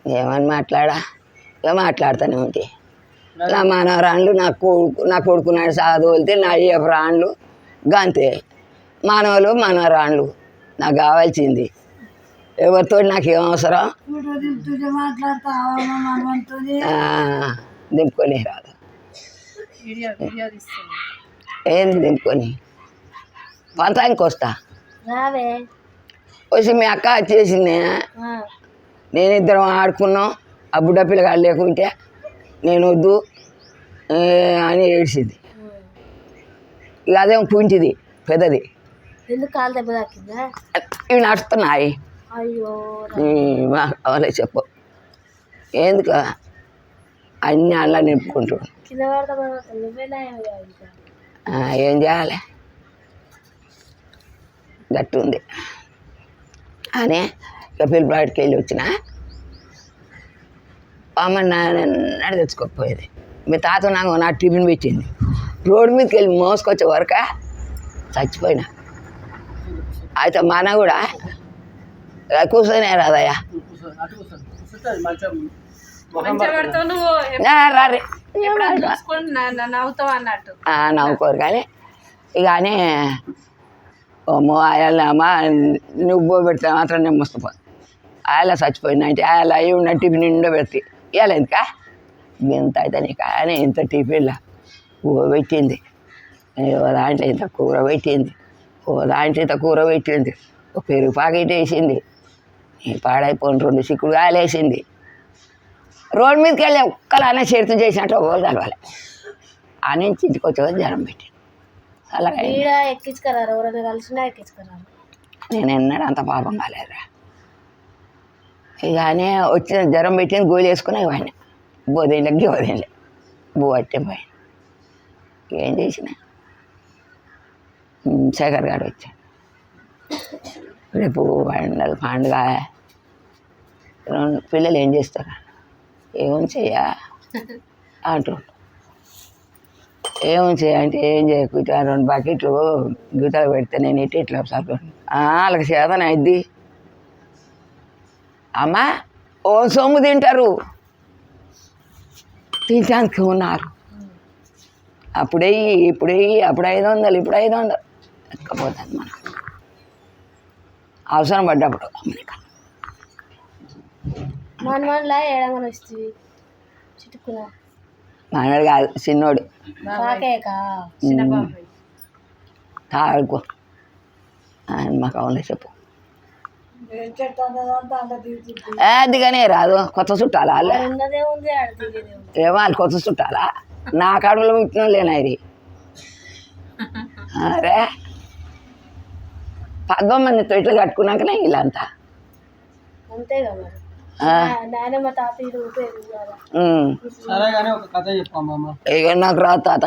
ఏమని మాట్లాడా ఇక మాట్లాడుతూనే ఉంటాయి. నా మనవరాళ్ళు నా కొడుకున్నాడు చదువులితే నా ఏ ప్రాణులు గంతే. మనవలు మనవరాళ్ళు నాకు కావాల్సింది. ఎవరితో నాకేం అవసరం? దింపుకొని రాదు. ఏంది దింపుకొని పంతానికి వస్తా వచ్చి మీ అక్క వచ్చేసింది. నేను ఇద్దరం ఆడుకున్నాం. ఆ బుడ్డ పిల్లగాడు లేకుంటే నేను వద్దు అని ఏడ్చింది. ఇక అదేమో కుంటిది పెద్దది. ఇవి నడుస్తున్నాయి. అవలే చెప్పు ఎందుకు అన్నీ అలా నింపుకుంటాడు. ఏం చేయాలి గట్టి ఉంది అని ఇక పిల్లపాటికి వెళ్ళి వచ్చిన అమ్మ నన్ను తెచ్చుకోకపోయేది. మీ తాత నాకు నా టిఫిన్ పెట్టింది. రోడ్డు మీదకి వెళ్ళి మోసుకొచ్చే వరక చచ్చిపోయినా. అయితే మన కూడా కూర్చొనే రాదయ్యా నవ్వుకోరు కానీ ఇక అని ఆయమ్మ నువ్వు పెడితే మాత్రం నేను ముస్తపో ఆయన చచ్చిపోయినా అంటే ఆయన అవి ఉన్న టిఫిన్ నిండా పెడితే ఇవ్వాలి ఎందుక ఇంత అయితే నీకు అని ఇంత టిఫిన్లా పెట్టింది. ఓ దాంట్లో ఇంత కూర పెట్టింది, ఓ దాంట్లో ఇంత కూర పెట్టింది, ఓ పెరుగు ప్యాకెట్ వేసింది, పాడైపోయిన 2 చిక్కుడుకాయలు వేసింది. రోడ్డు మీదకి వెళ్ళి ఒక్కలానే చేతి చేసినట్టు ఒకళ్ళు కలవాలి. ఆ నుంచి ఇంటికి వచ్చే జ్వరం పెట్టింది. అలాగే నేను ఎన్నడూ అంత పాపం కాలేదురా. ఇక అనే వచ్చిన జ్వరం పెట్టింది. గోళీ వేసుకుని ఇవ్వండి బోదేళ్ళకి బోదేళ్ళే బో అట్టే పోయాను. ఏం చేసిన శేఖర్ గారు వచ్చాడు. రేపు పండుగ పిల్లలు ఏం చేస్తారు? ఏమని చెయ్య అంటుండు. ఏమని చేయంటే ఏం చేయకుండా 2 బకెట్లు గీతలు పెడితే నేను ఇట్లా సార్ వాళ్ళకి చేతన అయింది. అమ్మ ఓ సొమ్ము తింటారు తినడానికి ఉన్నారు. అప్పుడే అప్పుడు 500 ఇప్పుడు 500 ఎక్కపోతుంది. మనం అవసరం పడ్డప్పుడు అమెరికా మనోడు కాదు చిన్నోడు తాడుకో అని మాకు అవునా చెప్పు. అందుకనే రాదు కొత్త చుట్టాలా ఏమో వాళ్ళు కొత్త చుట్టాలా? నా కడుపులో పుట్టిన లేనాయి. అరే 10 మందితో ఇట్లా కట్టుకున్నాకనే వీళ్ళంతా ఇక నాకు రా తాత